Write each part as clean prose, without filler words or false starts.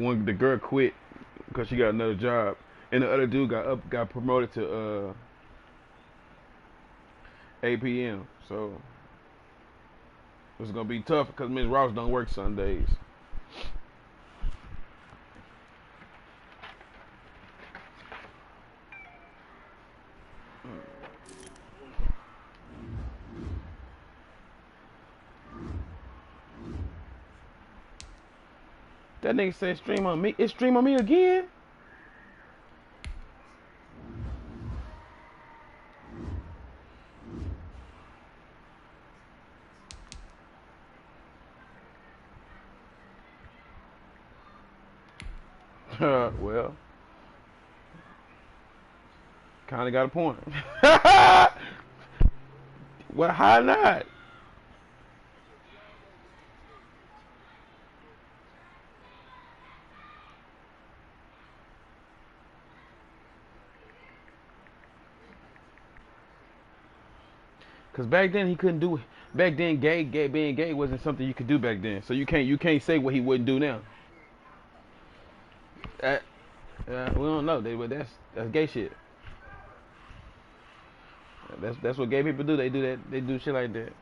one the girl quit because she got another job, and the other dude got promoted to 8 p.m. So it's gonna be tough because Miss Ross don't work Sundays. That nigga said stream on me. It stream on me again? Well, kind of got a point. Well, how not? Cause back then he couldn't do it. Back then, being gay wasn't something you could do back then. So you can't say what he wouldn't do now. Uh, we don't know. But that's gay shit. That's what gay people do. They do that. They do shit like that.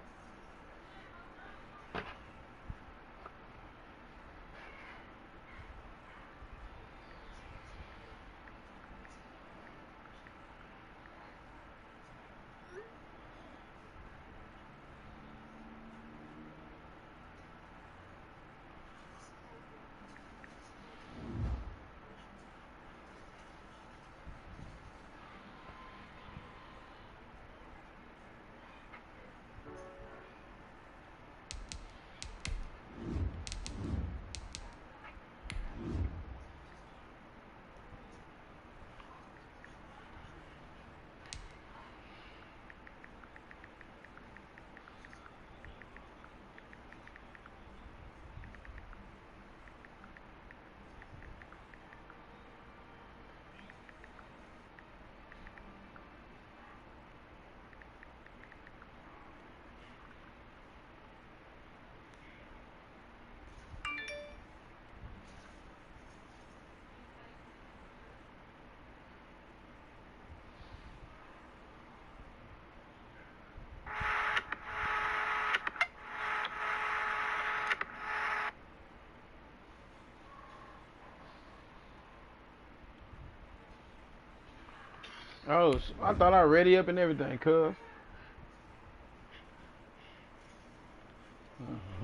Oh, I thought I ready up and everything, cuz.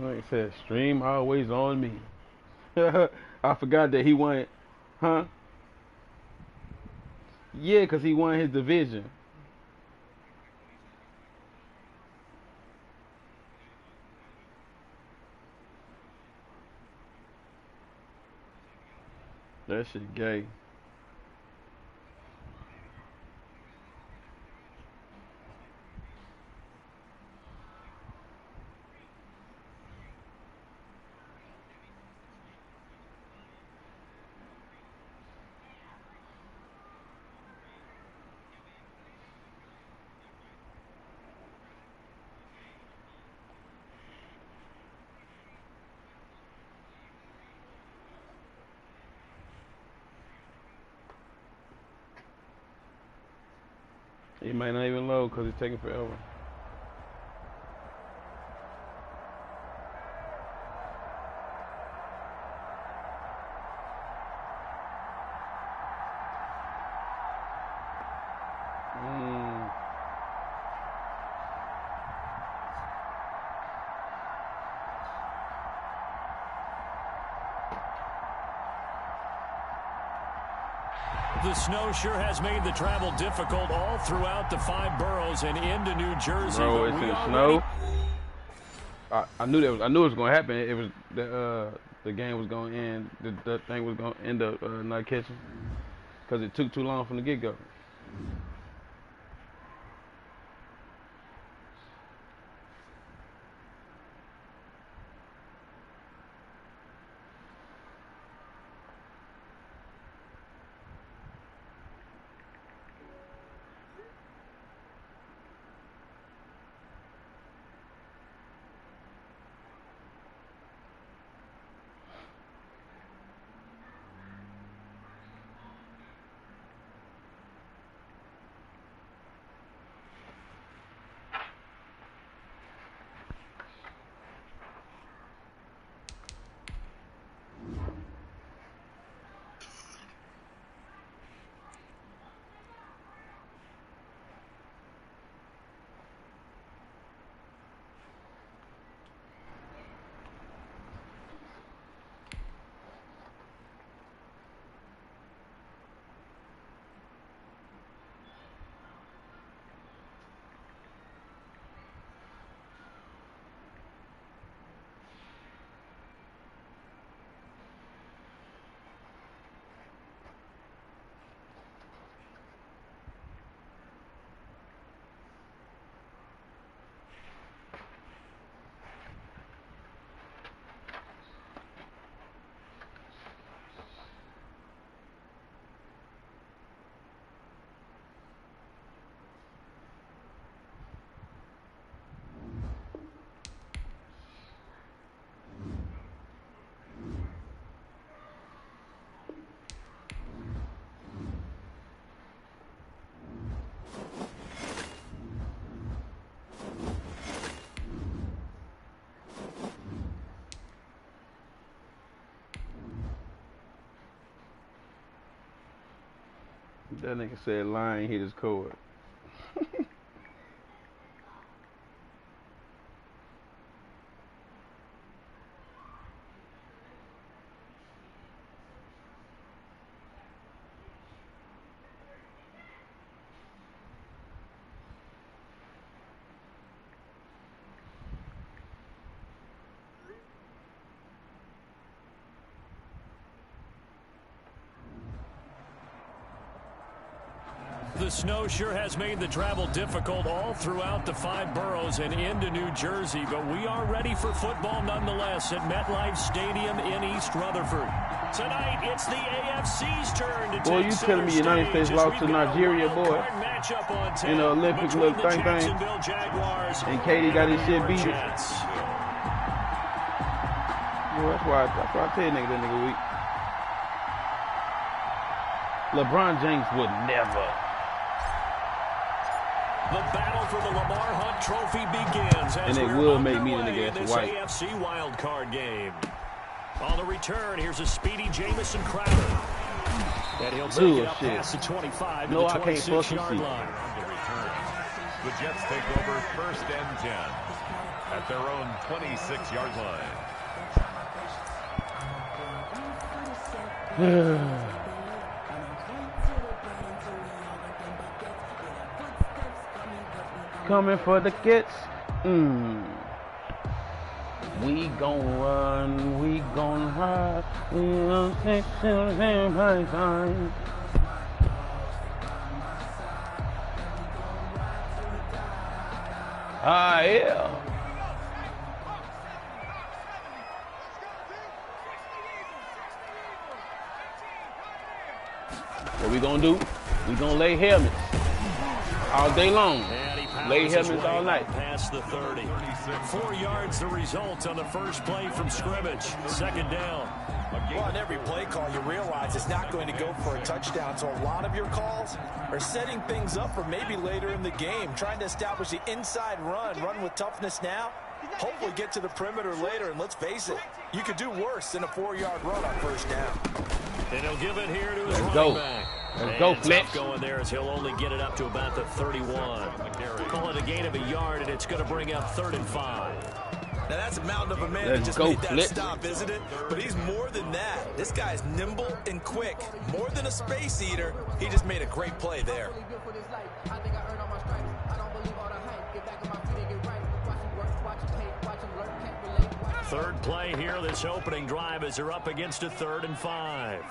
Like I said, stream always on me. I forgot that he won, huh? Yeah, cause he won his division. That shit gay. He might not even load cause it's taking forever. Mm. The snow sure has made the travel difficult all throughout the 5 boroughs and into New Jersey. Bro, it's in snow. I knew that I knew it was gonna happen. It was the game was gonna end. The thing was gonna end up not catching because it took too long from the get go. That nigga said line hit his cord. The snow sure has made the travel difficult all throughout the 5 boroughs and into New Jersey, but we are ready for football nonetheless at MetLife Stadium in East Rutherford. Tonight, it's the AFC's turn to boy, take you telling me United States lost to Nigeria, boy? In the Olympic little thing. And Katie got his shit beat. Boy, that's why I tell you nigga that nigga weak. LeBron James would never. The battle for the Lamar Hunt Trophy begins. And it will make me the nigga that's white. AFC wildcard game. On the return, here's a speedy Jamison Crowder. And he'll take it up past the 25 to the 26-yard line. The Jets take over 1st and 10 at their own 26-yard line. Coming for the kids. We gon' run, we gon' ride, we gon' take my time. Ah, yeah. What we gonna do? We gonna lay helmets all day long. Lay helmets all night. Past the 30. 4 yards the result on the first play from scrimmage. 2nd down. Well, on every play call, you realize it's not going to go for a touchdown. So a lot of your calls are setting things up for maybe later in the game, trying to establish the inside run with toughness now, hopefully get to the perimeter later. And let's face it, you could do worse than a 4-yard run on 1st down. And he'll give it here to his running back. Let's go, Fletch. Going there as he'll only get it up to about the 31. Call it a gain of a yard, and it's going to bring up 3rd and 5. Now that's a mountain of a man that just made that stop, isn't it? But he's more than that. This guy's nimble and quick. More than a space eater, he just made a great play there. Third play here, this opening drive, as they're up against a 3rd and 5.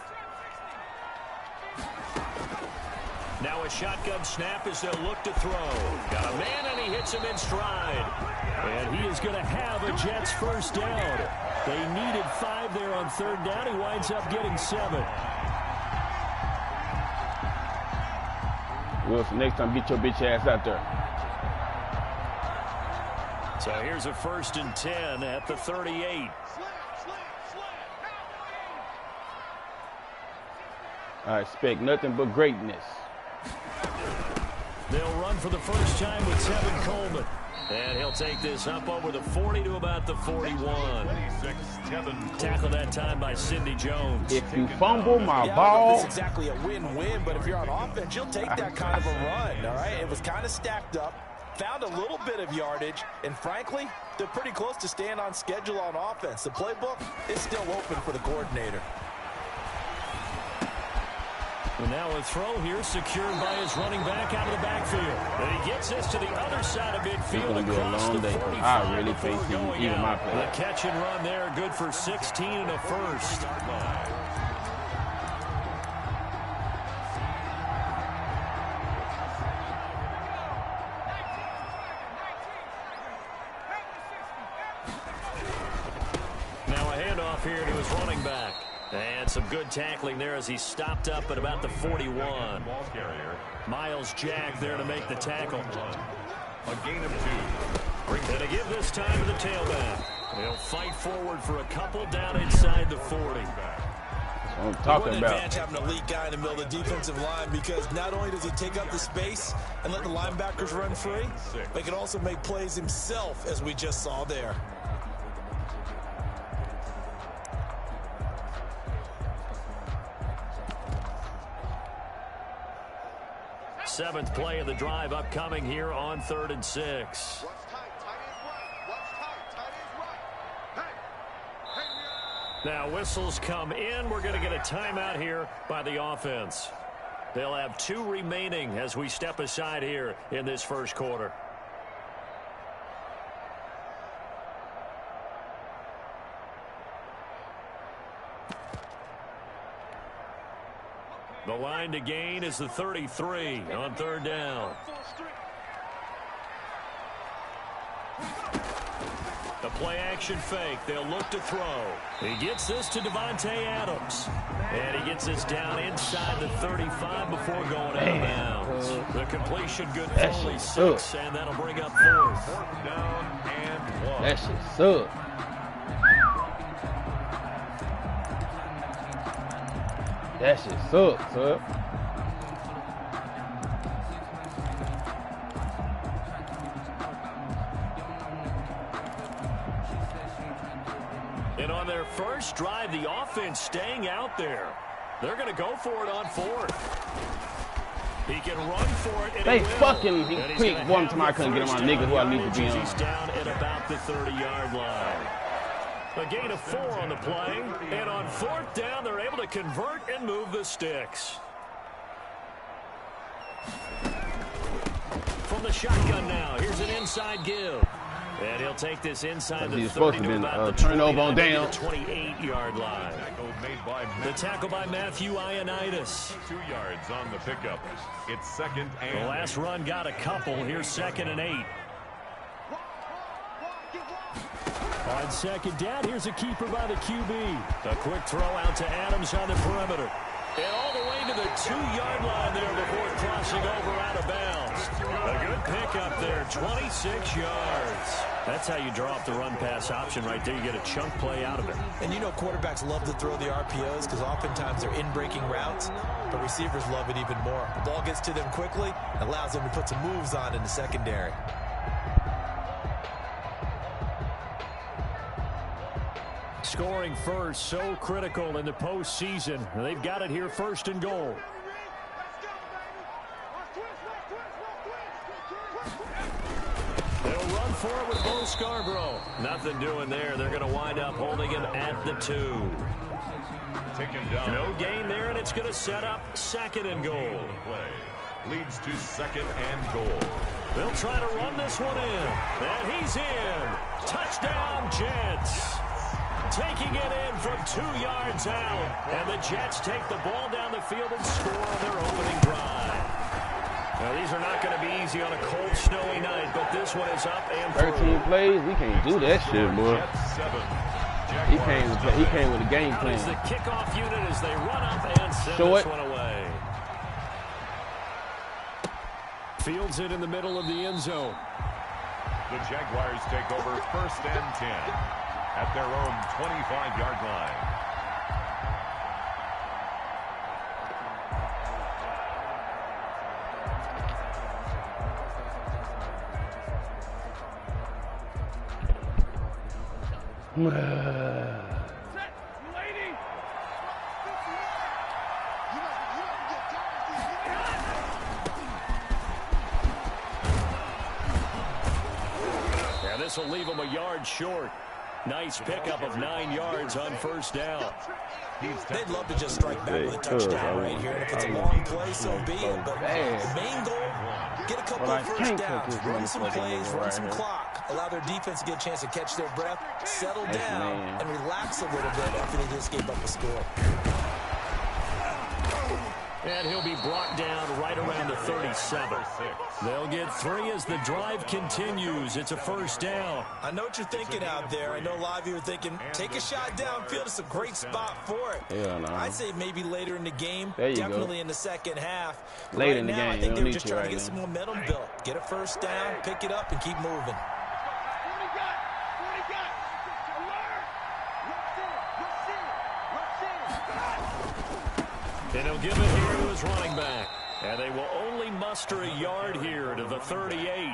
Now a shotgun snap as they'll look to throw. Got a man, and he hits him in stride. And he is going to have a Jets 1st down. They needed 5 there on 3rd down. He winds up getting 7. Wilson, next time, get your bitch ass out there. So here's a 1st and 10 at the 38. I expect nothing but greatness. They'll run for the first time with Tevin Coleman. And he'll take this up over the 40 to about the 41. Tackled that time by Sidney Jones. If you fumble my ball. It's exactly a win-win, but if you're on offense, you'll take that kind of a run, all right? It was kind of stacked up. Found a little bit of yardage, and frankly, they're pretty close to staying on schedule on offense. The playbook is still open for the coordinator. And now a throw here secured by his running back out of the backfield. And he gets this to the other side of midfield across the 45. I really think even my play. The catch and run there, good for 16 and a 1st. Here to his running back. And some good tackling there as he stopped up at about the 41. Miles Jack there to make the tackle. A gain of 2. And to give this time to the tailback. He'll fight forward for a couple down inside the 40. I'm talking about. Advantage having an elite guy in the middle of the defensive line, because not only does he take up the space and let the linebackers run free, but he can also make plays himself, as we just saw there. seventh play of the drive upcoming here on 3rd and 6. Now whistles come in. We're going to get a timeout here by the offense. They'll have 2 remaining as we step aside here in this first quarter. The line to gain is the 33 on 3rd down. The play action fake. They'll look to throw. He gets this to Devontae Adams. And he gets this down inside the 35 before going out of bounds. The completion good for only 6, and that'll bring up 4th. 4th down and 1. That shit sucks. That shit sucks, huh? And on their first drive, the offense staying out there. They're going to go for it on 4th. He can run for it. And they fucking quick. One time I couldn't get on my nigga who I need to be on. He's down at about the 30-yard line. A gain of 4 on the play. And on 4th down, they're able to convert and move the sticks. From the shotgun now, here's an inside give. And he'll take this inside the 30 to about the turnover on down. 28-yard line. The tackle by Matthew Ioannidis. 2 yards on the pickup. It's 2nd and the last run got a couple. Here's 2nd and 8. On 2nd down, here's a keeper by the QB. A quick throw out to Adams on the perimeter. And all the way to the 2-yard line there before crossing over out of bounds. A good pickup there, 26 yards. That's how you draw up the run-pass option right there. You get a chunk play out of it. And you know quarterbacks love to throw the RPOs because oftentimes they're in-breaking routes, but receivers love it even more. The ball gets to them quickly, allows them to put some moves on in the secondary. Scoring first, so critical in the postseason. They've got it here, 1st and goal. They'll run for it with Bo Scarborough. Nothing doing there. They're going to wind up holding him at the 2. Take him down. No gain there, and it's going to set up 2nd and goal. Leads to 2nd and goal. They'll try to run this one in. And he's in. Touchdown, Jets. Taking it in from 2 yards out. And the Jets take the ball down the field and score on their opening drive. Now, these are not going to be easy on a cold, snowy night, but this one is up and 13 plays, we can't do that shit, boy. He came with a game plan. Out is the kickoff unit as they run up and send this one away. Fields it in the middle of the end zone. The Jaguars take over 1st and 10 at their own 25-yard line. Yeah, this will leave him a yard short. Nice pickup of 9 yards on 1st down. They'd love to just strike back with a touchdown right here. And if it's a long play, so be it. But the main goal, get a couple of first downs, run some plays, run some clock, allow their defense to get a chance to catch their breath, settle down, and relax a little bit after they just gave up a score. And he'll be brought down right around the 37. They'll get 3 as the drive continues. It's a 1st down. I know what you're thinking out there. I know a lot of you are thinking, take a shot downfield. It's a great spot for it. Yeah, no. I'd say maybe later in the game, there you definitely go. in the second half. Later right in the now, game, I think they were just trying right to get some momentum built. Get a 1st down, pick it up, and keep moving. And he'll give it here to his running back. And they will only muster a yard here to the 38.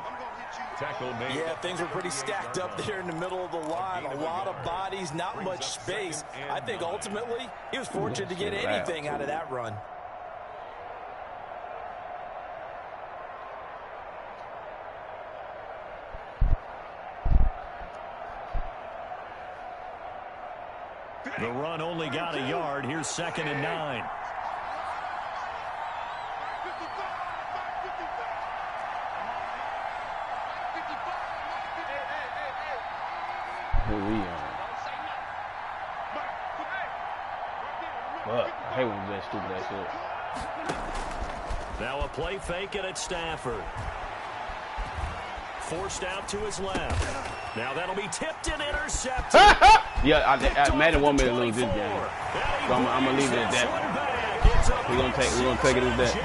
Yeah, things were pretty stacked up there in the middle of the line. A lot of bodies, not much space. I think ultimately he was fortunate to get anything out of that run. got a yard. Here's 2nd and 9. Who we on? Fuck, I hate when you do that stupid ass shit. Now a play fake, and it's Stafford. Forced out to his left. Now that'll be tipped and intercepted. Yeah, Madden want me to lose this game, so I'm gonna leave it at that. We're gonna take it as that.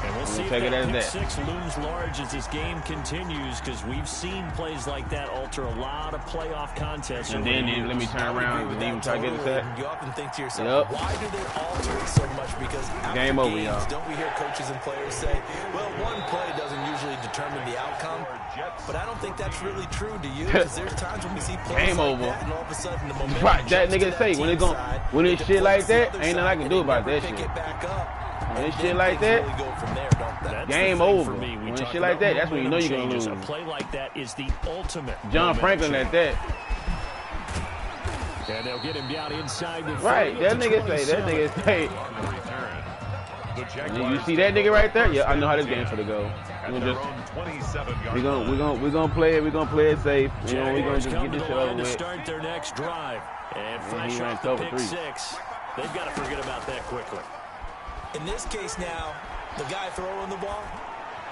And we'll see if take it that as pick that. six looms large as this game continues, because we've seen plays like that alter a lot of playoff contests. And then let me turn around and even try to get the sack. You often think to yourself, why do they alter it so much? Because after game over, games, y'all. don't we hear coaches and players say, well, one play doesn't usually determine the outcome? But I don't think that's really true to you, because there's times when we see plays Game like over. that, and all of a sudden the momentum Right, that jumps to nigga say team side, when it's shit like that, ain't nothing I can do and they about never that pick shit. it back up. When it's And shit then like things that, really go from there, don't they? That's game the thing over. for me. We When talk shit like that, about that's when you know you're gonna changes. lose. A play like that is the ultimate. John momentum Franklin at change. that. And they'll get him down inside the Right, 30 that to nigga say, 27. And you see that nigga right there? Yeah, I know how this game's gonna go. We're gonna play it. We're gonna play it safe. You know, we're gonna Jaguars just come get to this the shit over line to with. start their next drive. And he fresh ran off the cover pick three. six, they've got to forget about that quickly. In this case now, the guy throwing the ball,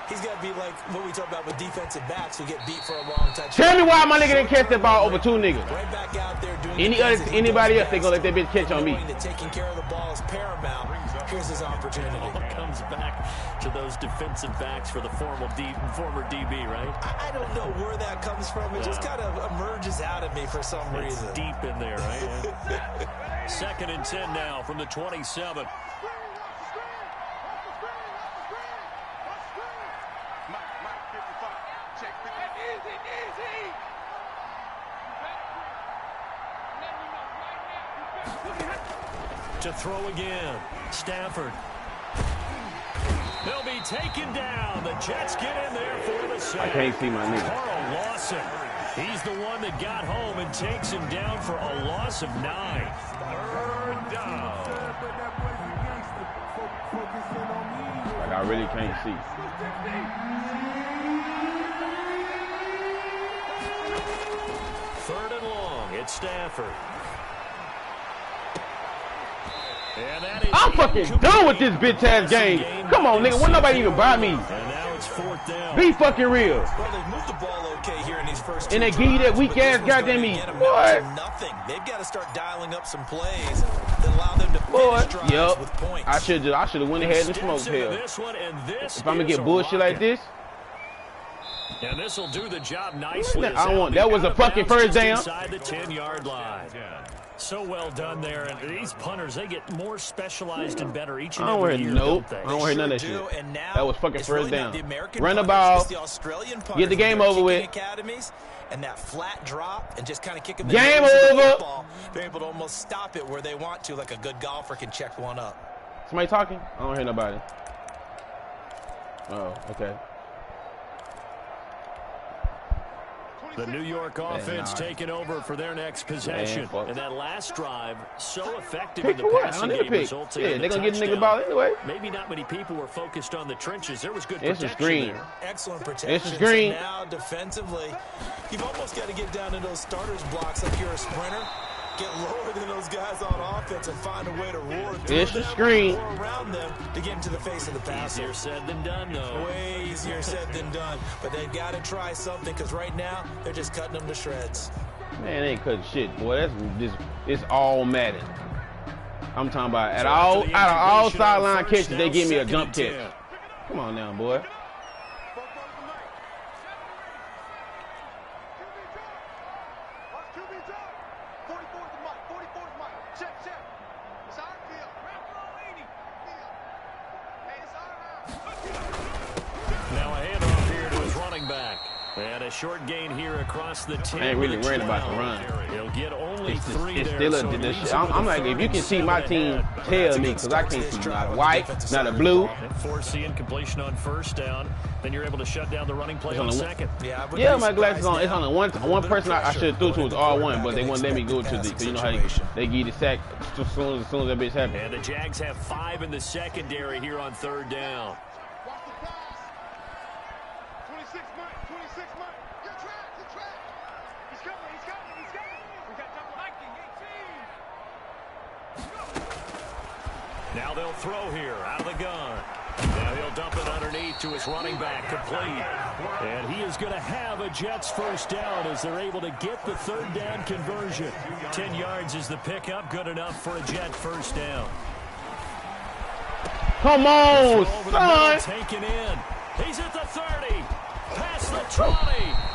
he's got to be like what we talk about with defensive backs who get beat for a long touchdown. Tell me why my nigga didn't catch that ball over two niggas. Right back out there doing Anybody else, they gonna let that bitch catch on me. Knowing that taking care of the ball is paramount. Here's his opportunity. All comes back to those defensive backs for the former DB, right? I don't know where that comes from. It just kind of emerges out of me for some reason. It's deep in there, right? 2nd and 10 now from the 27. To throw again, Stafford. They'll be taken down. The Jets get in there for the sack. I can't see my nigga. Carl Lawson. He's the one that got home and takes him down for a loss of 9. 3rd down. Like I really can't see. Third and long. It's Stafford. I'm fucking done with this bitch ass game. Come on, nigga. Won't nobody even buy me? And now it's 4th down. Be fucking real. Well, they've moved the ball okay here in these first two And they give you that drives, weak but this ass one's goddamn gonna me. get 'em Boy. down to nothing. They've got to start dialing up some plays that allow them to Boy, finish drives yup. with points. I should have went ahead and smoked Steps into hell. this one, and this If I'm gonna is get a bullshit like rocket. this, And this will do the job nicely. I don't want. That was a fucking first down. Inside the 10-yard line. So well done there. And these punters, they get more specialized and better each and I don't every hear year, nope. don't they? I don't hear none of that Sure shit. do, and now That was fucking it's first really not down. the American Run the punters, ball. it's the Australian punters Get the game with their over with. kicking academies, and that flat drop and just kind of kicking the Game nose of the over. football. They're able to almost stop it where they want to, like a good golfer can check one up. Somebody talking? I don't hear nobody. Oh, okay. The New York offense nah. taking over for their next possession. fuck. And that last drive, so effective Pick in the for what? I passing don't need a game, pick. resulting Yeah, in they the gonna get the nigga touchdown. ball anyway. Maybe not many people were focused on the trenches. There was good It's a protection screen. there. Excellent protection. It's a screen. So now defensively, you've almost got to get down in those starters blocks like you're a sprinter. Get lower than those guys on offense and find a way to roar through It's a them screen. or around them to get into the face of the passer. Easier said than done, though. Way easier said than done. But they've got to try something because right now they're just cutting them to shreds. Man, they ain't cutting shit, boy. That's just it's all Madden. I'm talking about So out after of the all incubation on sideline first, catches, they now give me a 2nd jump and catch. 10. Come on now, boy. Now a handoff here to his running back. And a short gain here across the 10. I ain't really worried about the run. He'll get only three It's there. still I'm like, if you can see my team, tell me, because I can't see not a white, not a blue. And foreseeing completion on first down, then you're able to shut down the running play on second. Yeah, my glasses on. It's on the one person I should have threw to was R1, but they wouldn't let me go to the, because you know how they give you the sack as soon as that bitch happens. And the Jags have 5 in the secondary here on third down. Now they'll throw here out of the gun. Now he'll dump it underneath to his running back, complete. And he is going to have a Jets first down as they're able to get the third down conversion. 10 yards is the pickup, good enough for a Jet first down. Come on, son! Taken in. He's at the 30. Past the 20.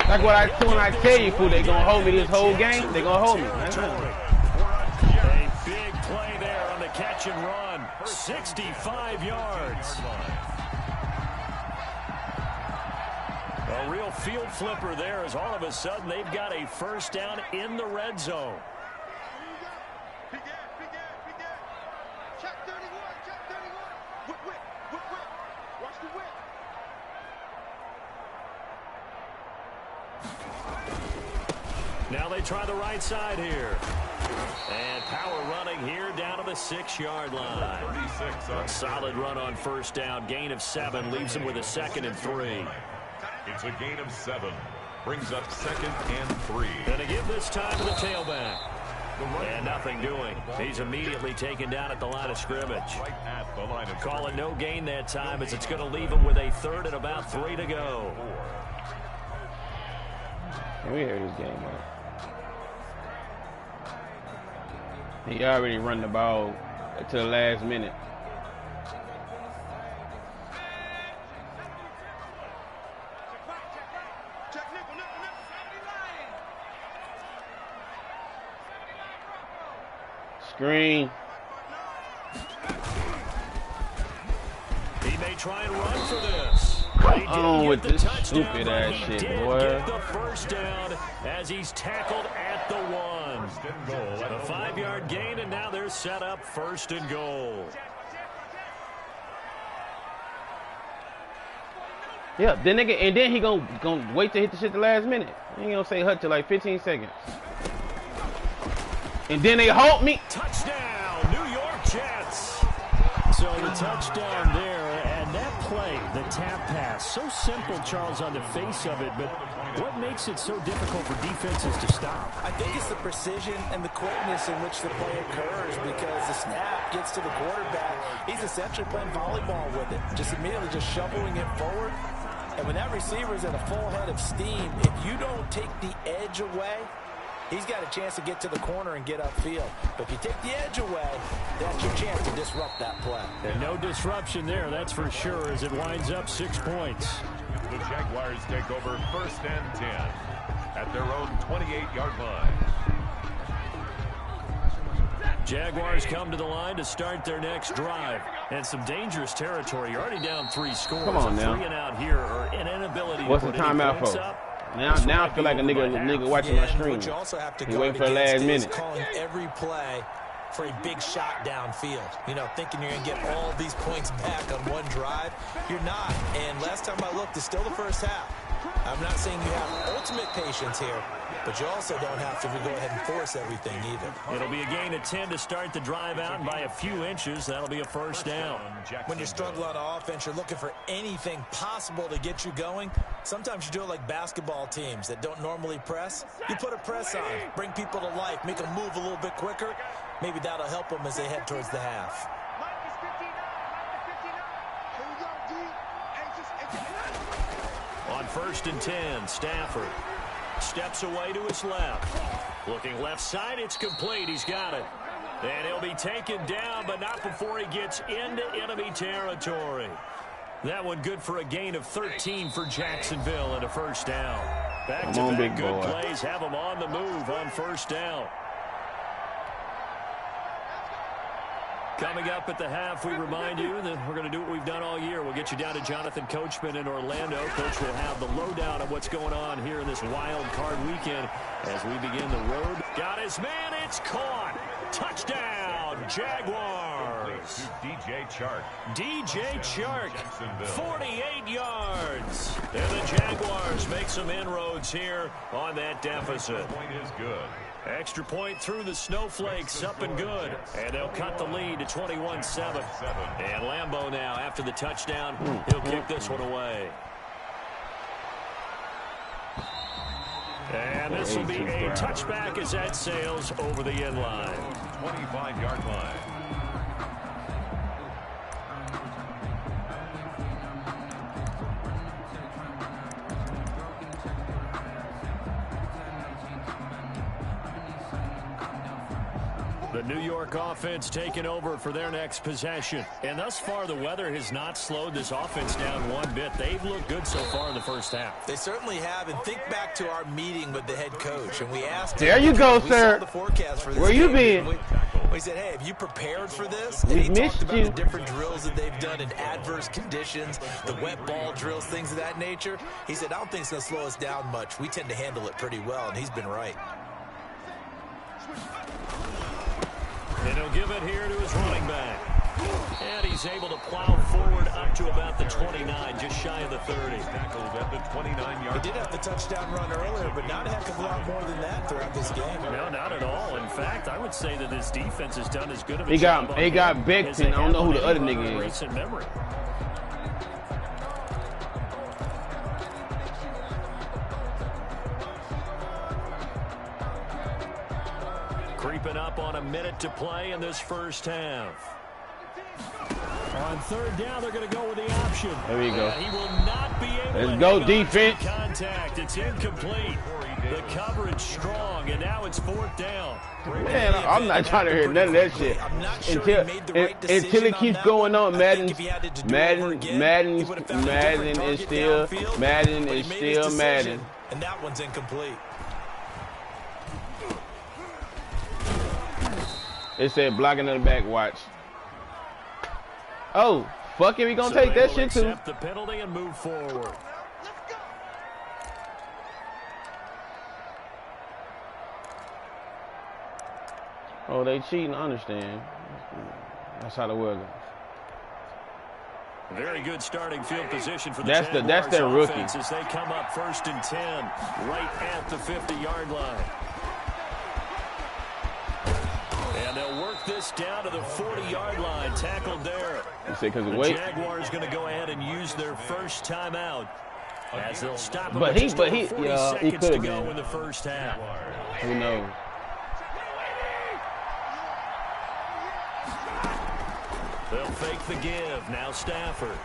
That's what when I tell you, fool, they going to hold me this whole game. They going to hold me. A big play there on the catch and run. 65 yards. A real field flipper there as all of a sudden they've got a first down in the red zone. Now they try the right side here. And power running here down to the 6-yard line. A solid run on first down. Gain of 7 leaves him with a 2nd and 3. It's a gain of 7. Brings up 2nd and 3. And to give this time to the tailback. And nothing doing. He's immediately taken down at the line of scrimmage. Right at the line of Call it no gain that time as it's going to leave him with a 3rd and about 3 to go. Can we hear this game, man? He already run the ball to the last minute. Screen. He may try and run for this. Come on with this stupid ass shit, boy. Get the first down as he's tackled at the 1. A 5-yard gain, and now they're set up 1st and goal. Yeah, then he gonna wait to hit the shit the last minute. He ain't gonna say hut till like 15 seconds. And then they halt me. Touchdown, New York Jets. So the touchdown there, and that play, the tap pass, so simple, Charles, on the face of it, but what makes it so difficult for defenses to stop? I think it's the precision and the quickness in which the play occurs, because the snap gets to the quarterback. He's essentially playing volleyball with it, just immediately just shoveling it forward. And when that receiver's at a full head of steam, if you don't take the edge away, he's got a chance to get to the corner and get upfield. But if you take the edge away, that's your chance to disrupt that play. And no disruption there, that's for sure, as it winds up 6 points. The Jaguars take over 1st and 10 at their own 28-yard line. Jaguars come to the line to start their next drive. And some dangerous territory. You're already down 3 scores. Come on now. 3 and out here, or an inability What's to the put timeout points for? up. Now I feel like a nigga watching my stream. What you also have to He guard waiting for the last against is minute. calling every play for a big shot downfield. You know, thinking you're going to get all these points back on one drive. You're not. And last time I looked, it's still the first half. I'm not saying you have ultimate patience here, but you also don't have to go ahead and force everything either. It'll be a gain of 10 to start the drive out, and by a few inches, that'll be a first down. When you struggle on offense, you're looking for anything possible to get you going. Sometimes you do it like basketball teams that don't normally press. You put a press on, bring people to life, make them move a little bit quicker. Maybe that'll help them as they head towards the half. On 1st and 10, Stafford steps away to his left. Looking left side, it's complete. He's got it. And he'll be taken down, but not before he gets into enemy territory. That one good for a gain of 13 for Jacksonville and a first down. Back-to-back good plays have them on the move on first down. Coming up at the half, we remind you that we're going to do what we've done all year. We'll get you down to Jonathan Coachman in Orlando. Coach will have the lowdown of what's going on here in this wild card weekend as we begin the road. Got his man. It's caught. Touchdown, Jaguars. DJ Chark. DJ Chark, 48 yards. And the Jaguars make some inroads here on that deficit. Point is good. Extra point through the snowflakes, up and good. And they'll cut the lead to 21-7. And Lambeau now, after the touchdown, he'll kick this one away. And this will be a touchback as that sails over the end line. 25-yard line. The New York offense taking over for their next possession. And thus far, the weather has not slowed this offense down one bit. They've looked good so far in the first half. They certainly have. And think back to our meeting with the head coach. And we asked him, there you go, sir. The forecast for this Where you been? We said, hey, have you prepared for this? And he talked about the different drills that they've done in adverse conditions, the wet ball drills, things of that nature. He said, I don't think it's going to slow us down much. We tend to handle it pretty well, and he's been right. And he'll give it here to his running back. And he's able to plow forward up to about the 29, just shy of the 30. Tackled at the 29-yard. He did have the touchdown run earlier, but not a heck of a lot more than that throughout this game. No, not at all. In fact, I would say that this defense has done as good of a job. He got Becton. I don't know who the other nigga is. Recent memory. Creeping up on a minute to play in this first half. On third down, they're going to go with the option. There we go. He will not be able Let's to go, defense. Contact. It's incomplete. The coverage strong, and now it's fourth down. Man, I'm not trying to hear none of that shit. Until it keeps going on, Madden is still Madden. And that one's incomplete. It said blocking in the back, watch. Oh, fuck it, we gonna take that shit too. Accept the penalty and move forward. Oh, they cheating, I understand. That's how the world goes. Very good starting field position for the Jaguars. That's their rookie. As they come up 1st and 10, right at the 50-yard line. And they'll work this down to the 40-yard line. Tackled there. The Jaguars going to go ahead and use their first timeout as they'll stop him. But he could have been in the first half. Who knows? They'll fake the give. Now Stafford.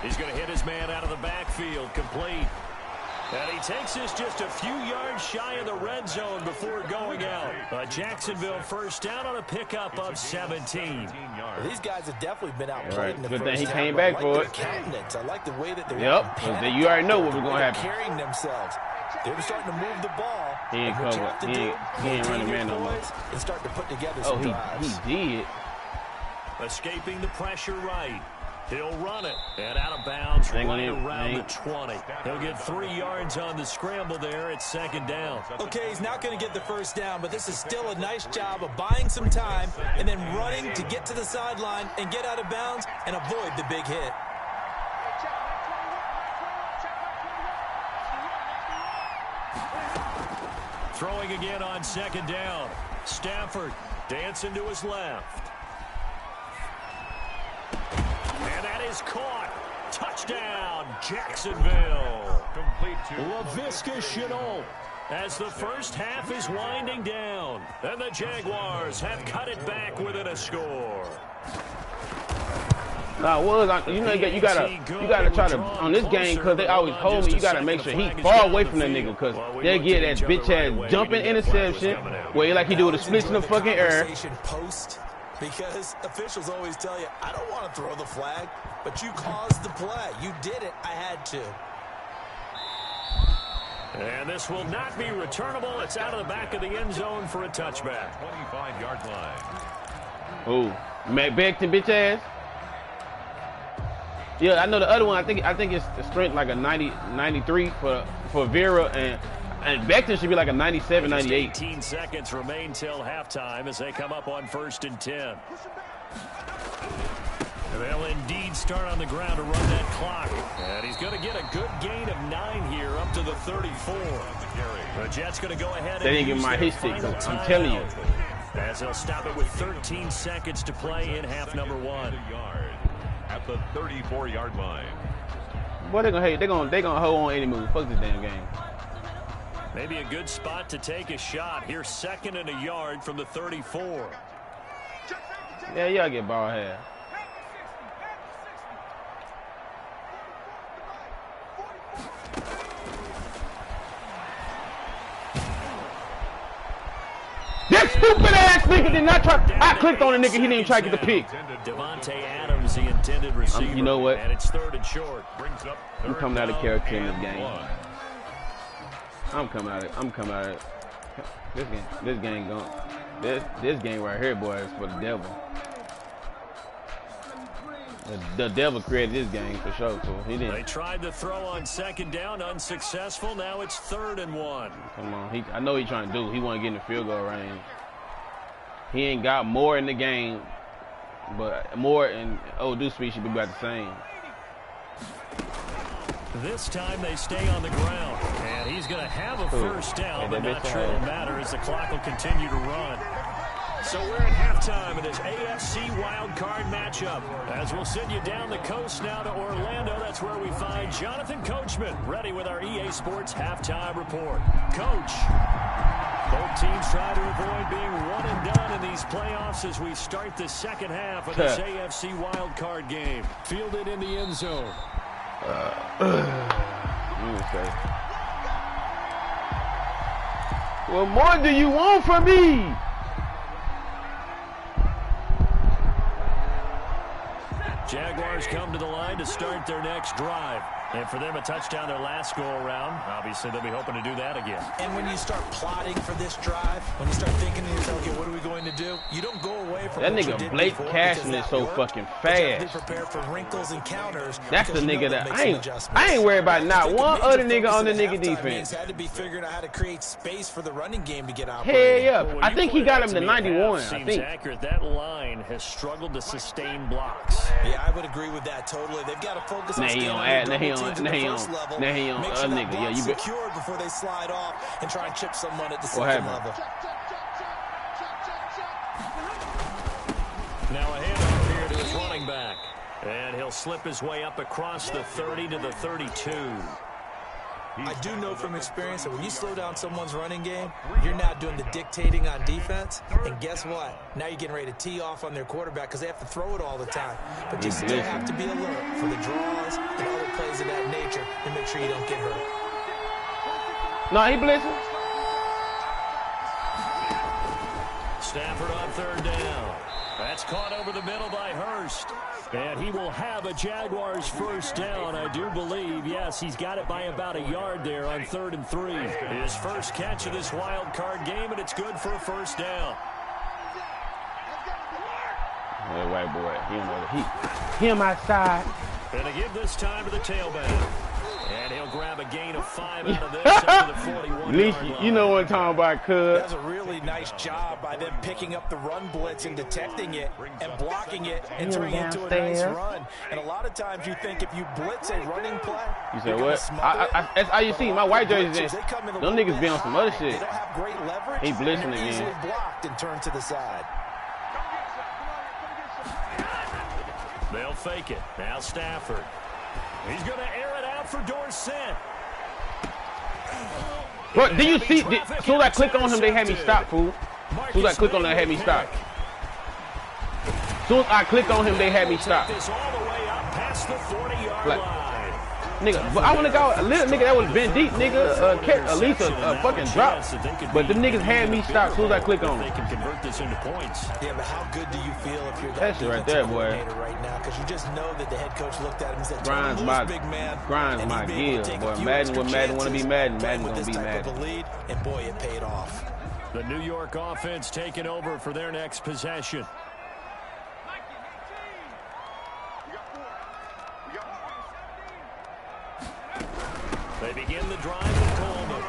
He's going to hit his man out of the backfield. Complete. And he takes this just a few yards shy of the red zone before going out. Jacksonville first down on a pickup of 17. Well, these guys have definitely been outplayed in the Good first thing he half. came back for it. Countenance. I like the way that they're you already know what was going to happen. Carrying themselves. They're starting to move the ball. He ain't covered. He ain't running man no more. And start to put together some drives. He did. Escaping the pressure right. He'll run it. And out of bounds right around the 20. He'll get 3 yards on the scramble there at 2nd down. Okay, he's not going to get the first down, but this is still a nice job of buying some time and then running to get to the sideline and get out of bounds and avoid the big hit. Throwing again on 2nd down. Stafford dancing to his left. And that is caught. Touchdown, Jacksonville. Complete to Laviska Shenault as the first half is winding down. And the Jaguars have cut it back within a score. You gotta try to on this game because they always hold me. You gotta make sure he's far away from that nigga because they get that bitch ass jumping interception where he do the splits in the fucking air. Post, because officials always tell you, I don't want to throw the flag, but you caused the play. You did it. I had to. And this will not be returnable. It's out of the back of the end zone for a touchback. 25-yard line. Oh, Matt Beckton, bitch ass. Yeah, I know the other one. I think it's the strength like a 90, 93 for Vera, and Beckton should be like a 97, 98. 18 seconds remain till halftime as they come up on 1st and 10. They'll indeed start on the ground to run that clock. And he's going to get a good gain of 9 here up to the 34. The Jets going to go ahead. They didn't give my hit stick. I'm telling you. As they'll stop it with 13 seconds to play in half number 1. At the 34-yard line. Boy, they're gonna hold on any move. Fuck this damn game. Maybe a good spot to take a shot. Here's 2nd and a yard from the 34. Yeah, y'all get ball head. That stupid ass nigga did not try. I clicked on the nigga. He didn't even try to get the pick. Devontae Adams, the intended receiver. You know what? And it's 3rd and short. I'm coming out of character in this game. I'm coming out of it. This game right here, boy, is for the devil. The devil created this game for sure, so he didn't. They tried to throw on 2nd down, unsuccessful. Now it's 3rd and 1. Come on, I know he's trying to do. He want to get in the field goal range. He ain't got more in the game, but more in do speed should be about the same. This time they stay on the ground, and he's going to have a first down, but not sure it'll matter as the clock will continue to run. So we're at halftime in this AFC wildcard matchup. As we'll send you down the coast now to Orlando, that's where we find Jonathan Coachman, ready with our EA Sports halftime report. Coach, both teams try to avoid being one and done in these playoffs as we start the second half of this AFC wildcard game. Fielded in the end zone. What more do you want from me? Jaguars come to the line to start their next drive. And for them, a touchdown their last go-around. Obviously, they'll be hoping to do that again. And when you start plotting for this drive, when you start thinking to yourself, okay, what are we going to do? You don't go away from that what nigga you did Blake before Cashman is so fucking fast. Prepare for wrinkles and counters. That's the nigga that I ain't worried about not one other nigga on the nigga defense. Had to be figuring out how to create space for the running game to get out. Hell yeah. Well, I think he got him to 91. Seems I think. accurate. That line has struggled to sustain blocks. Yeah, I would agree with that totally. They've got to focus on staying on that nigga. Yeah, you secured before they slide off and try and chip someone at the second level. Now a handoff here to his running back. And he'll slip his way up across the 30 to the 32. I do know from experience that when you slow down someone's running game, you're now doing the dictating on defense. And guess what? Now you're getting ready to tee off on their quarterback because they have to throw it all the time. But you still have to be alert for the draws and other plays of that nature and make sure you don't get hurt. No, he blitzing. Stafford on 3rd down. That's caught over the middle by Hurst. And he will have a Jaguars first down, I do believe. Yes, he's got it by about a yard there on 3rd and 3. His first catch of this wild card game, and it's good for a first down. That white boy, he don't know the heat. He on my side. And to give this time to the tailback. And he'll grab a gain of 5 out of this up to the 41. At least you know what I'm talking about, cuz. That's a really nice job by them picking up the run blitz and detecting it and blocking it and turning it into a nice run. And a lot of times you think if you blitz a running play, you say what? That's how you see my white jerseys. Them niggas be on some other shit. They don't have great leverage. He blitzing and again. Easily blocked and turned to the side. They'll fake it. Now Stafford. He's going to air it out for Dorsett. But do you see? As soon as I click on him, they had me stop, fool. As soon as I click on him, they had me stop. As soon as I click on him, they had me stop. This all the way up past the 40-yard line. Nigga, but I want to go a little nigga that would have been deep, nigga. At least a fucking drop. But them niggas had me stop as soon as I click on They him. can convert this into points. Yeah, but how good do you feel if you're That shit right there, boy. Right now, because you just know that the head coach looked at him and said, Grinds my gear, boy. Madden want to be Madden. Madden gonna be Madden. Lead, and boy, it paid off. The New York offense taking over for their next possession. They begin the drive with Coleman.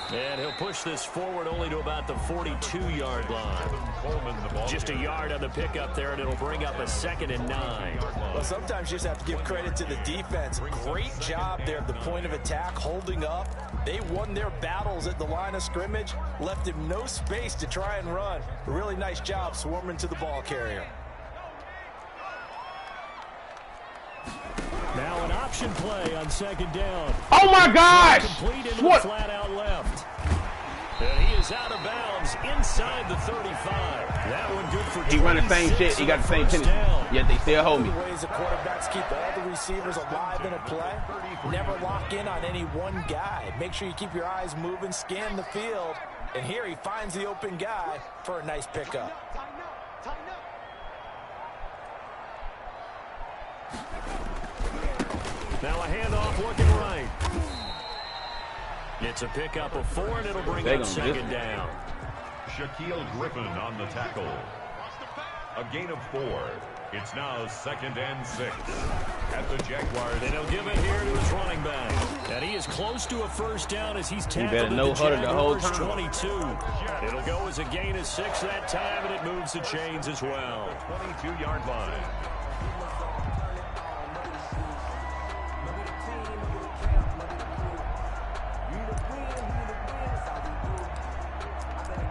And he'll push this forward only to about the 42-yard line. Just a yard on the pickup there, and it'll bring up a 2nd and 9. Well, sometimes you just have to give credit to the defense. Great job there at the point of attack, holding up. They won their battles at the line of scrimmage, left him no space to try and run. A really nice job swarming to the ball carrier. Now an option play on 2nd down. Oh my gosh! Complete into What? the flat out left. And he is out of bounds inside the 35. That one good for He run the same shit. He got the same tendency. Yet they still hold me. The ways the quarterbacks keep all the receivers alive in a play. Never lock in on any one guy. Make sure you keep your eyes moving, scan the field. And here he finds the open guy for a nice pickup. Now a handoff looking right. It's a pickup of 4, and it'll bring up 2nd down. Shaquille Griffin on the tackle. A gain of 4. It's now 2nd and 6 at the Jaguars. And he'll give it here to his running back. And he is close to a 1st down as he's tackled at the no-huddle the whole Jaguars time. 22. It'll go as a gain of 6 that time, and it moves the chains as well. 22-yard line.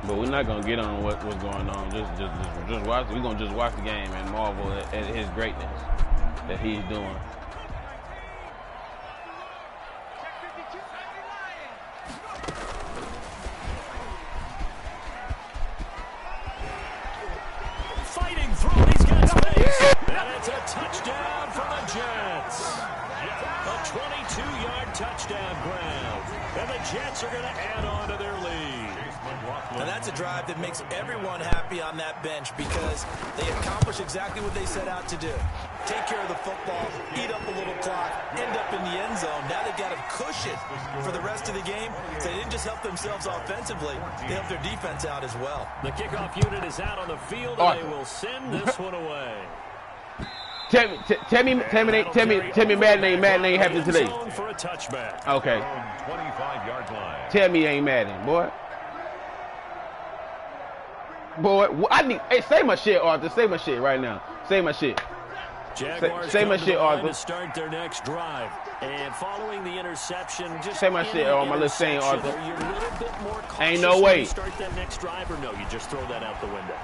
But we're not gonna get on what's going on. Just watch. We're gonna just watch the game and marvel at his greatness that he's doing. Fighting through, he's got space. And it's a touchdown for the Jets. A 22-yard touchdown grab. And the Jets are going to add on to their lead. And that's a drive that makes everyone happy on that bench because they accomplish exactly what they set out to do. Take care of the football, eat up a little clock, end up in the end zone. Now they've got a cushion for the rest of the game. So they didn't just help themselves offensively, they helped their defense out as well. The kickoff unit is out on the field, and they will send this one away. Tell me, Madden ain't happening today. For a touchback. Okay. 25-yard line. Tell me ain't Madden, boy. Boy, I need. Hey, say my shit, Arthur. Say my shit right now. Say my shit. Jaguars say my come to shit, the line Arthur. to start their next drive. And following the interception, just say my shit on my little saying, Arthur. Are you a little bit more Ain't no way. Start that next drive, or no? You just throw that out the window.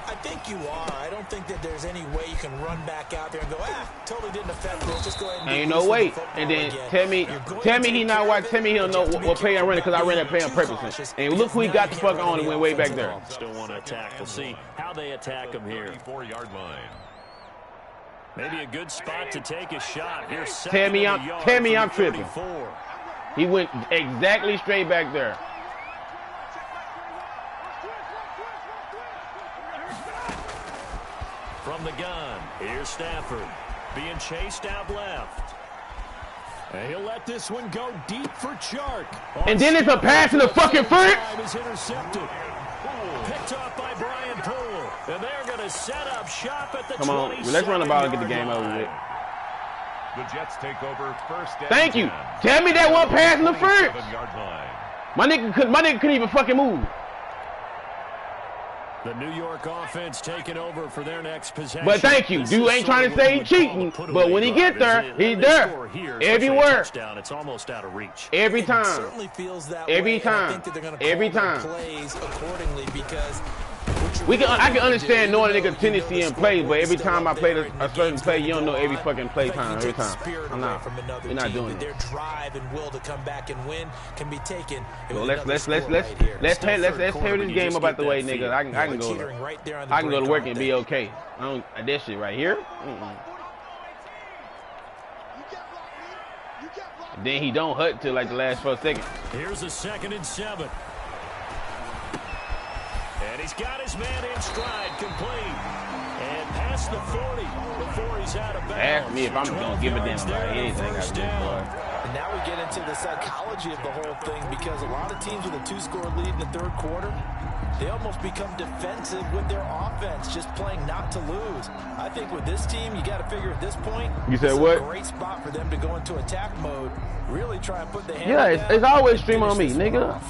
I think you are. I don't think that there's any way you can run back out there and go, totally didn't affect this. Just go ahead and ain't no way. And then tell me he not watching. Tell me he don't know what play I'm running because I ran that play on purpose. And look who he got the fuck on and went way back there. Still want to attack. We'll see how they attack him here. 4-yard line. Maybe a good spot to take a shot. Here's tell me I'm tripping. He went exactly straight back there. From the gun, here's Stafford being chased out left. And he'll let this one go deep for Chark. And then it's a pass in the fucking front. Is intercepted. Picked off by Brian Poole. And they're going to set up shop at the 27-yard line. Come on, let's run the ball and get the game over with. The Jets take over 1st and Thank you. 10. Tell me that one pass in the front. 27-yard line. My nigga couldn't even fucking move. The New York offense taking over for their next possession. But thank you. Dude ain't trying to say he cheating, but when he get there, he's there. Everywhere. It's almost out of reach. Every time. It certainly feels that Every way, time. I think that they're going to Every call time. plays accordingly because I can understand knowing a nigga tendency in plays, but every time I play a certain play, you don't know every fucking play time every time. I'm not. We're not doing it. Their drive and will to come back and win can be taken. So let's tear this game up out the way, nigga. I can go to work and be okay. That shit right here. Then he don't hut till like the last 4 seconds. Here's a 2nd and 7. And he's got his man in stride, complete. And past the 40 before he's out of bounds. Ask me if I'm going to give a damn about anything I do, boy. And now we get into the psychology of the whole thing because a lot of teams with a 2-score lead in the 3rd quarter, they almost become defensive with their offense, just playing not to lose. I think with this team, you got to figure at this point, you said it's what? a great spot for them to go into attack mode, really try and put the hand Yeah, it's always stream on me, nigga.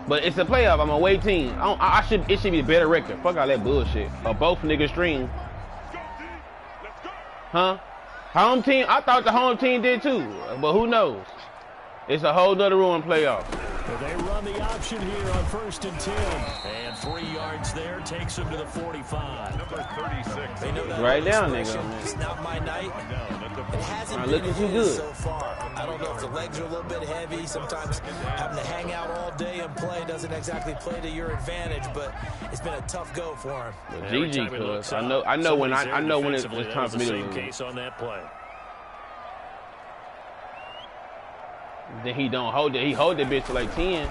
But it's a playoff. I'm a away team. It should be a better record. Fuck all that bullshit. Or both niggas stream. Huh? Home team? I thought the home team did too. But who knows? It's a whole nother rule in playoff. They run the option here on 1st and 10. And 3 yards there takes them to the 45. Number 36. They know that Right now, nigga. It's not my night. It hasn't been looking too his good so far. I don't know if the legs are a little bit heavy. Sometimes having to hang out all day and play doesn't exactly play to your advantage, but it's been a tough go for him. GG, cuz I know when it's time for me to lose. Case on that play. Then he don't hold it. He hold that bitch to like 10.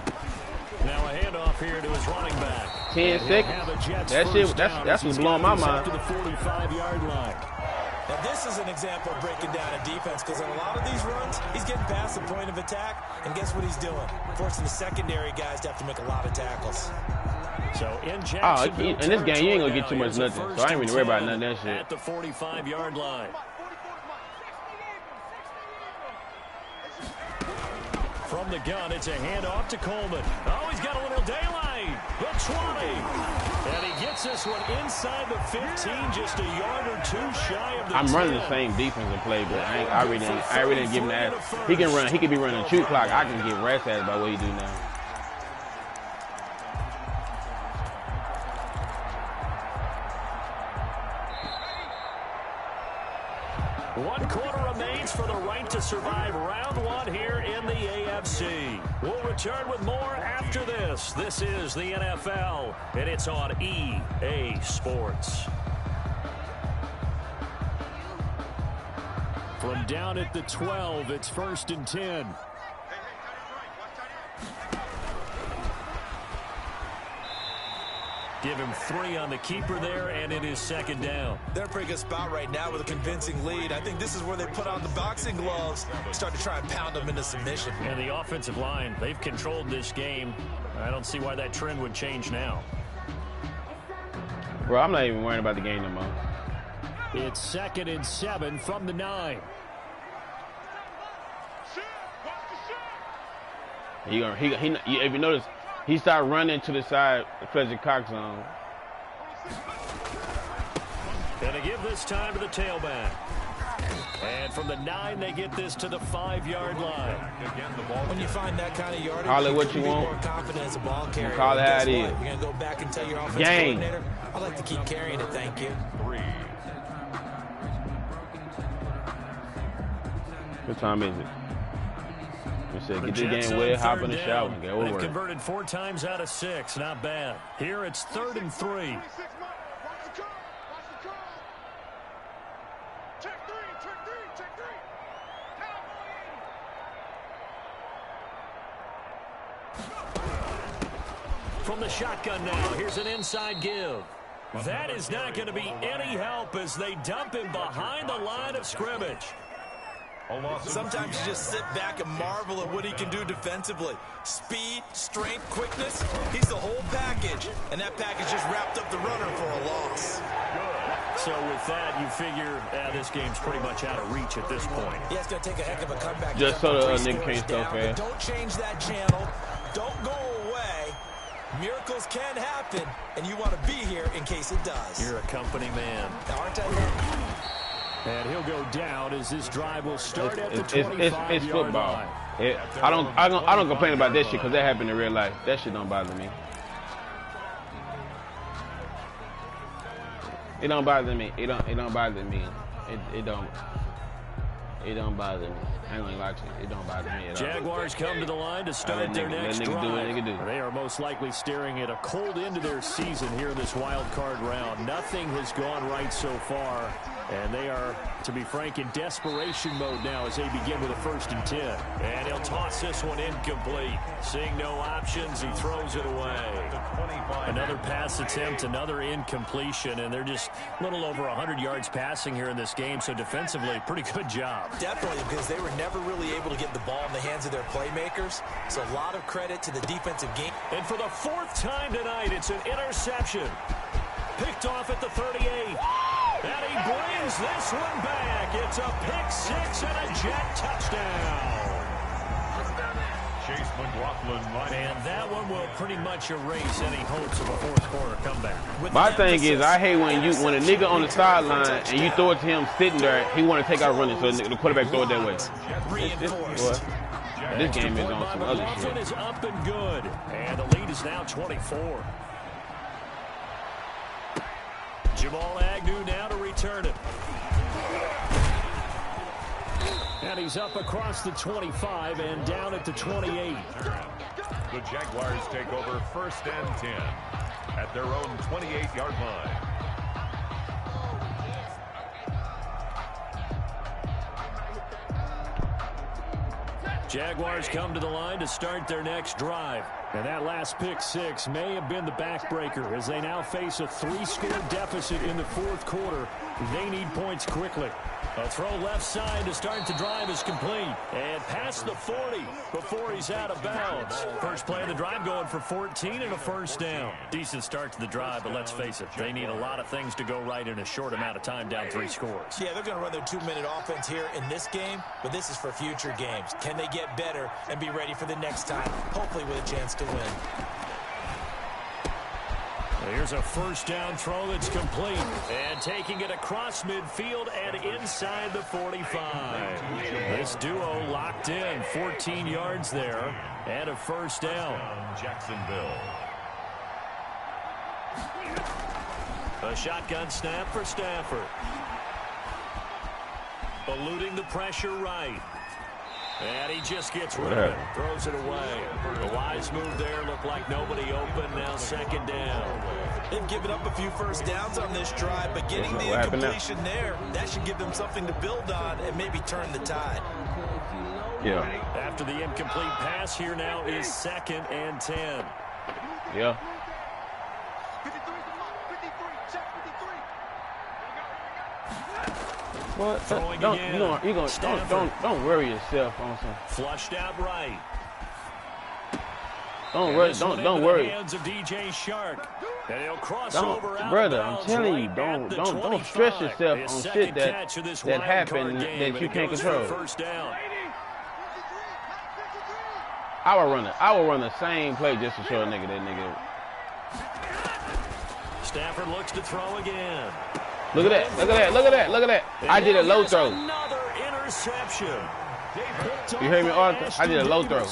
Now a handoff here to his running back. 10 seconds. That shit. That's what's blowing my mind. To the 45-yard line. Now this is an example of breaking down a defense, because in a lot of these runs, he's getting past the point of attack, and guess what he's doing? Forcing the secondary guys to have to make a lot of tackles. So in Jacksonville, in this game, you ain't gonna get too much nothing. So I ain't really worried about none of that shit. At the 45-yard line. From the gun, it's a handoff to Coleman. Oh, he's got a little daylight. The 20. And he gets this one inside the 15, just a yard or two shy of the 10. I'm running the same defensive play, but I really didn't give him that. He can run. He could be running a shoot clock. I can get rest at by what he do now. One quarter remains for the right to survive round one here in the AFC. We'll return with more after this. This is the NFL, and it's on EA Sports. From down at the 12, it's 1st and 10. Give him 3 on the keeper there, and it is 2nd down. They're in a pretty good spot right now with a convincing lead. I think this is where they put on the boxing gloves, start to try and pound them into submission. And the offensive line, they've controlled this game. I don't see why that trend would change now. Bro, I'm not even worrying about the game no more. It's 2nd and 7 from the 9. If you notice, he started running to the side, Fletcher Cox zone. Gonna give this time to the tailback. And from the 9, they get this to the 5-yard line. When you find that kind of yardage, call it what you be want. More confident as a ball carrier. Call it how it is. You're gonna go back and tell your offensive Gang. coordinator, I'd like to keep carrying it, thank you. 3. What time is it? Said, get this game wet, hop in the shower, and go They've over. converted 4 times out of 6. Not bad. Here it's 3rd and 3. From the shotgun now, here's an inside give. That is not going to be any help as they dump him behind the line of scrimmage. Sometimes you just sit back and marvel at what he can do defensively. Speed, strength, quickness, he's the whole package. And that package just wrapped up the runner for a loss. So with that, you figure this game's pretty much out of reach at this point. Yeah, it's going to take a heck of a comeback. Just so the nigga can't so fast. Don't change that channel. Don't go away. Miracles can happen, and you want to be here in case it does. You're a company man. Aren't I? And he'll go down as this drive will start at the 25-yard it's football. line. I don't complain about that shit because that happened in real life. That shit don't bother me. It don't bother me. It don't bother me. It don't bother me. I ain't gonna lie to you. It don't bother me at all. Jaguars come to the line to start their next drive. They are most likely staring at a cold end to their season here in this wild card round. Nothing has gone right so far, and they are, to be frank, in desperation mode now as they begin with a 1st and 10. And he'll toss this one incomplete. Seeing no options, he throws it away. Another pass attempt, another incompletion, and they're just a little over 100 yards passing here in this game, so defensively, pretty good job. Definitely, because they were never really able to get the ball in the hands of their playmakers. So a lot of credit to the defensive game. And for the 4th time tonight, it's an interception. Picked off at the 38. And he brings this one back. It's a pick 6 and a Jet touchdown. Chase McLaughlin. And that one will pretty much erase any hopes of a 4th quarter comeback. My thing is, I hate when a nigga on the sideline and you throw it to him sitting there, he want to take out running, so the quarterback throw it that way. This game is on some other shit. Is up and good. And the lead is now 24. Jamal Agnew now to return it. And he's up across the 25 and down at the 28. The Jaguars take over 1st and 10 at their own 28-yard line. Jaguars come to the line to start their next drive. And that last pick 6 may have been the backbreaker as they now face a 3-score deficit in the 4th quarter. They need points quickly. A throw left side to start the drive is complete. And past the 40 before he's out of bounds. First play of the drive going for 14 and a 1st down. Decent start to the drive, but let's face it, they need a lot of things to go right in a short amount of time down 3 scores. Yeah, they're going to run their 2-minute offense here in this game, but this is for future games. Can they get better and be ready for the next time, hopefully with a chance to win? Here's a 1st down throw that's complete. And taking it across midfield and inside the 45. This duo locked in. 14 yards there and a 1st down. Jacksonville. A shotgun snap for Stafford. Eluding the pressure right. And he just gets rid of it. Throws it away. The wise move there. Looked like nobody open. Now 2nd down. They've given up a few 1st downs on this drive, but getting the incompletion there, that should give them something to build on and maybe turn the tide. Yeah. After the incomplete pass, here now is 2nd and 10. Yeah. Well, don't worry yourself on some. Flushed out right. Don't worry. Hands of DJ Shark. And he'll cross don't, over out brother, I'm telling right you, don't stress yourself on shit that happened that you can't control. 1st down. I will run the same play just to show a nigga that nigga. Stafford looks to throw again. Look at that. I did a low throw. Another interception. You heard me, Arthur? I did a low throw.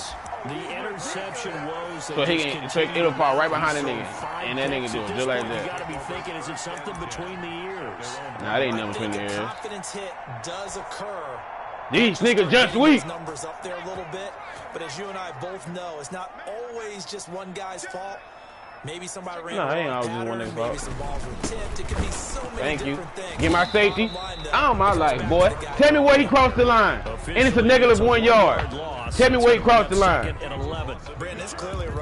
The interception was so it'll fall right behind the nigga. And that nigga do it just like that. You gotta be thinking, is it something between the ears? Nah, it ain't nothing between the ears. Confidence hit does occur. These niggas just weak. Numbers up there a little bit, but as you and I both know, it's not always just one guy's fault. Maybe somebody ran maybe some balls were tipped. It could be so many different things. Get my safety. Out my life, boy. Tell me where he crossed the line. And it's a negative -1 yard. Tell me where he crossed the line.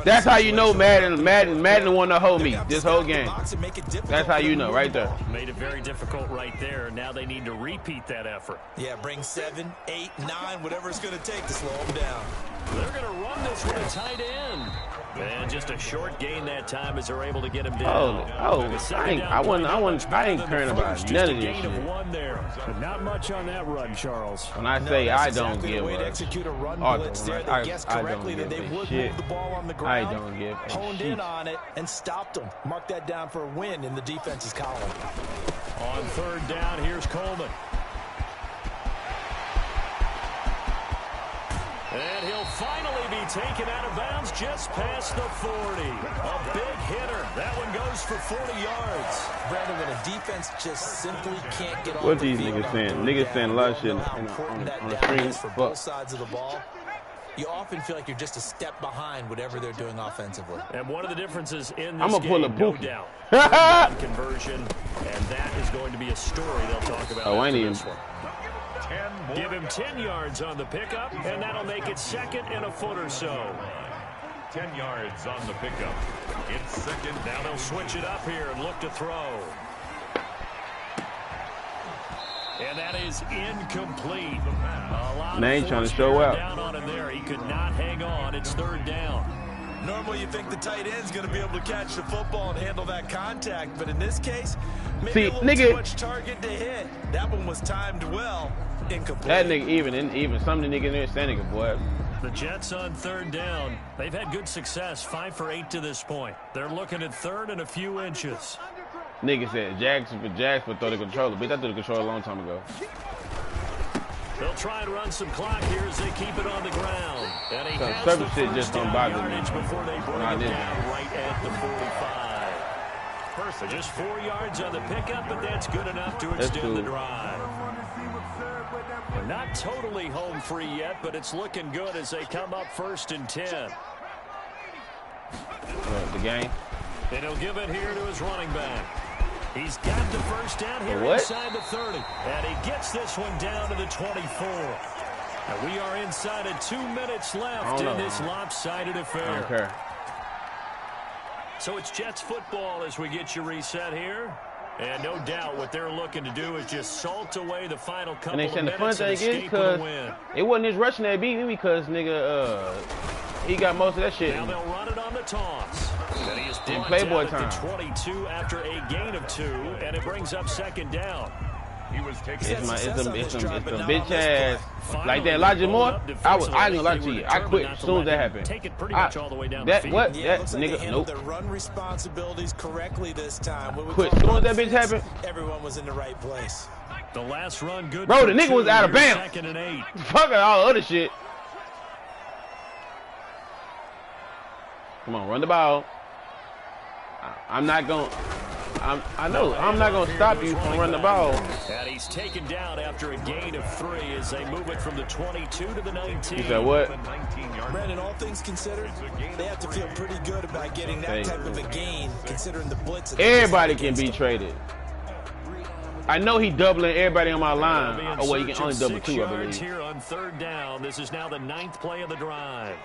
That's how you know Madden want to hold me this whole game. That's how you know, right there. Made it very difficult right there. Now they need to repeat that effort. Yeah, bring 7, 8, 9, whatever it's going to take to slow them down. They're going to run this with a tight end. And just a short gain that time as they're able to get him down. I ain't caring about none of this shit. But not much on that run, Charles. When I say I don't give a execute a run blitz there. They guessed correctly that they would move the ball on the ground. I don't give a honed in on it and stopped them. Mark that down for a win in the defense's column. On 3rd down, here's Coleman. And he'll finally be taken out of bounds just past the 40. A big hitter. That one goes for 40 yards. Brandon, when a defense just simply can't get off what the these field niggas saying? Niggas saying a lot of shit on the screen. For both sides of the ball. You often feel like you're just a step behind whatever they're doing offensively. And one of the differences in this I'm gonna pull a no Pookie. doubt, conversion, and that is going to be a story they'll talk about after this one. Give him 10 yards on the pickup, and that'll make it 2nd and a foot or so. 10 yards on the pickup. It's 2nd. Now they'll switch it up here and look to throw. And And that is incomplete. A lot They ain't of trying to force show bearing out. down on him there. He could not hang on. It's third down. Normally you think the tight end's going to be able to catch the football and handle that contact, but in this case, maybe See, a little nigga, too much target to hit. That one was timed well. Incomplete. that nigga even some of the nigga in there, that nigga, boy. The Jets on third down. They've had good success, 5 for 8 to this point. They're looking at third and a few inches. Nigga said Jags would throw the controller. Bitch, I threw the controller a long time ago. They'll try and run some clock here as they keep it on the ground. And he has certain the shit first just don't down bother me. yardage before they bring Nah, him this down right at the 45. So just 4 yards on the pickup, but that's good enough to extend the drive. They're not totally home free yet, but it's looking good as they come up 1st and 10. The game. And he'll give it here to his running back. He's got the first down here What? inside the 30. And he gets this one down to the 24. And we are inside of 2 minutes left in this lopsided affair. I don't care. So it's Jets football as we get you reset here. And no doubt what they're looking to do is just salt away the final couple And they of said the minutes fun and thing is escape with a because win. it wasn't his rushing that beat me because nigga he got most of that shit. Now they'll run it on the toss. And he is brought Playboy down at time. the 22 after a gain of 2, and it brings up 2nd down. He was taking It's some bitch ass like that. Elijah Moore, I ain't gonna lie to you. I quit as soon as that happened. Take it pretty much all the way down That the field. what? Yeah, it That looks like they nigga, handled nope. the run responsibilities correctly this time. When we Quit. call As soon as run that bitch fits, happened. everyone was in the right place. The last run good. Bro, for the nigga 2. was out of Here's bounds. 2nd and 8. Fuck all the other shit. Come on, run the ball. I'm not gonna stop you from running the ball. And he's taken down after a gain of 3 as they move it from the 22 to the 19. You said what? Brandon, all things considered, they have to feel pretty good about getting that type of a gain, considering the blitz. that they just Everybody had can be against them. traded. I know he doubling everybody on my line. Oh, well, you can only double 6 2, I yards believe. here on third down. This is now the 9th play of the drive.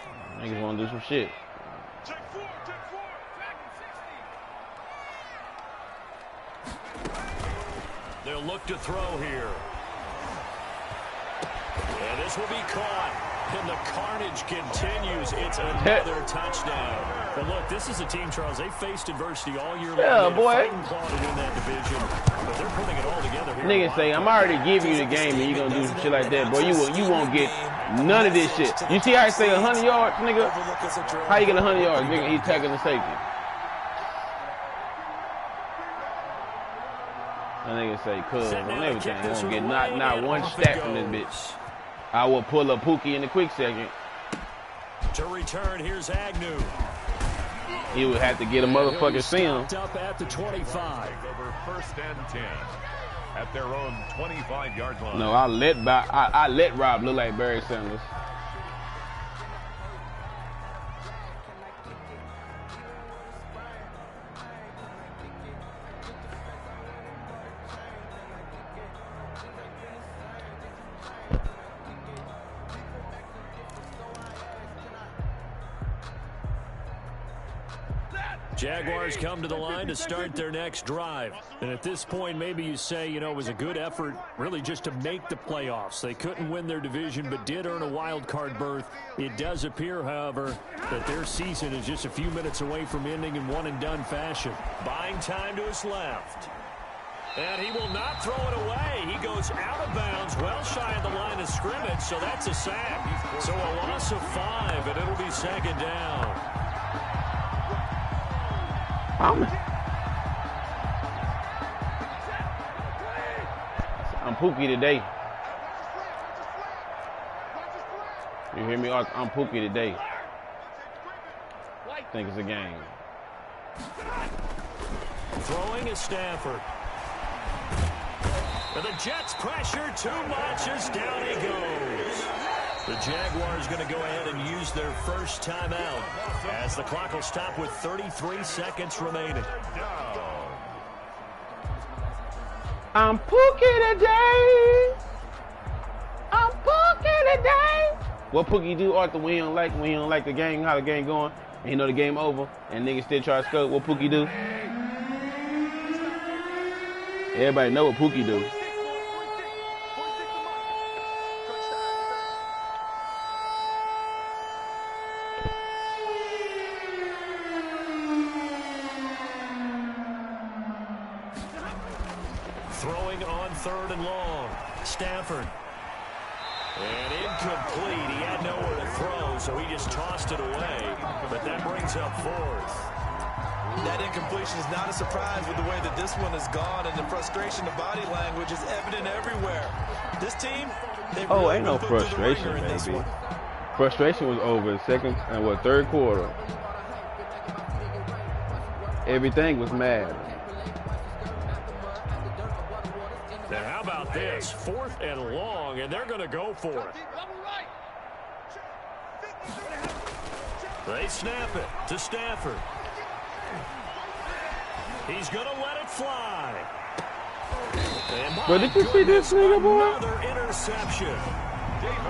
Niggas want to do some shit. They'll look to throw here. And this will be caught. And the carnage continues. It's another touchdown. But look, this is a team, Charles, they faced adversity all year long. Yeah, They boy. had a fighting claw to win that division. But they're putting it all together here. Niggas say, I'm already giving you the game and you gonna do some shit like that. Boy, you won't get none of this shit. You see how I say 100 yards, nigga? How you get 100 yards? Nigga, he's tackling the safety. That nigga say, cuz on everything. You won't get not one stat from this bitch. I will pull up Pookie in a quick second. To return, here's Agnew. He would have to get a motherfucking sim. Up at the 25. Over 1st and 10 at their own 25-yard line. No, I let Rob look like Barry Sanders. Jaguars come to the line to start their next drive. And at this point, maybe you say, you know, it was a good effort really just to make the playoffs. They couldn't win their division but did earn a wild card berth. It does appear, however, that their season is just a few minutes away from ending in one-and-done fashion. Buying time to his left. And he will not throw it away. He goes out of bounds, well shy of the line of scrimmage, so that's a sack. So a loss of 5, and it'll be 2nd down. I'm Pookie today. You hear me? I'm Pookie today. Think it's a game. Throwing is Stafford. And the Jets pressure too much as down he goes. The Jaguars going to go ahead and use their first timeout as the clock will stop with 33 seconds remaining. I'm Pookie today. I'm Pookie today. What Pookie do, Arthur, when he don't like the game, how the game going, and he know the game over, and niggas still try to score? What Pookie do? Everybody know what Pookie do. Throwing on 3rd and long. Stafford. And incomplete. He had nowhere to throw, so he just tossed it away. But that brings up 4th. That incompletion is not a surprise with the way that this one has gone, and the frustration, the body language is evident everywhere. This team, they really ain't no frustration, baby. Frustration was over in third quarter. Everything was mad. Now, how about this? 4th and long, and they're going to go for it. They snap it to Stafford. He's going to let it fly. But did you see this nigga, boy? Another interception.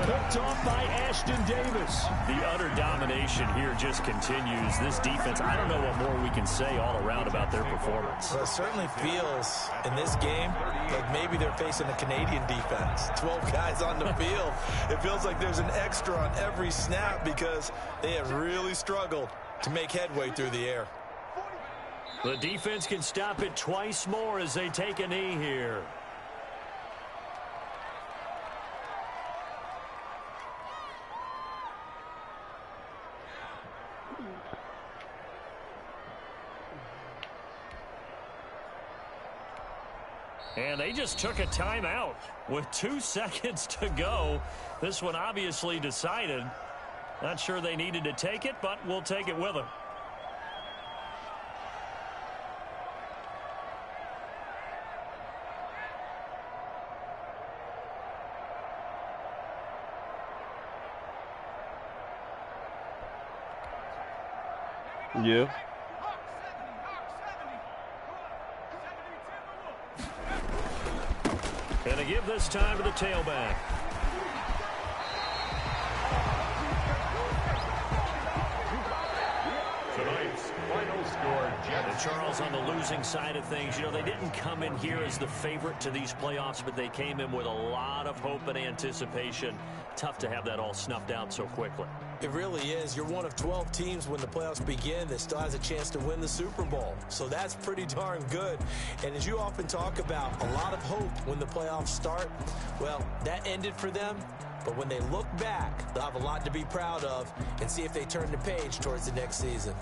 Picked off by Ashton Davis. The utter domination here just continues. This defense, I don't know what more we can say all around about their performance. Well, it certainly feels in this game like maybe they're facing a Canadian defense. 12 guys on the field. It feels like there's an extra on every snap because they have really struggled to make headway through the air. The defense can stop it twice more as they take a knee here. And they just took a timeout with 2 seconds to go. This one obviously decided. Not sure they needed to take it, but we'll take it with them. Yeah. And to give this time to the tailback. Tonight's final score, Jets. Charles, on the losing side of things, you know, they didn't come in here as the favorite to these playoffs, but they came in with a lot of hope and anticipation. Tough to have that all snuffed out so quickly. It really is. You're one of 12 teams when the playoffs begin that still has a chance to win the Super Bowl. So that's pretty darn good. And as you often talk about, a lot of hope when the playoffs start. Well, that ended for them. But when they look back, they'll have a lot to be proud of and see if they turn the page towards the next season.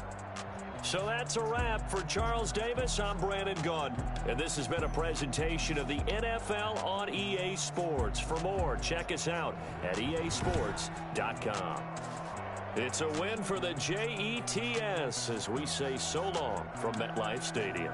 So that's a wrap for Charles Davis. I'm Brandon Gunn. And this has been a presentation of the NFL on EA Sports. For more, check us out at easports.com. It's a win for the Jets as we say so long from MetLife Stadium.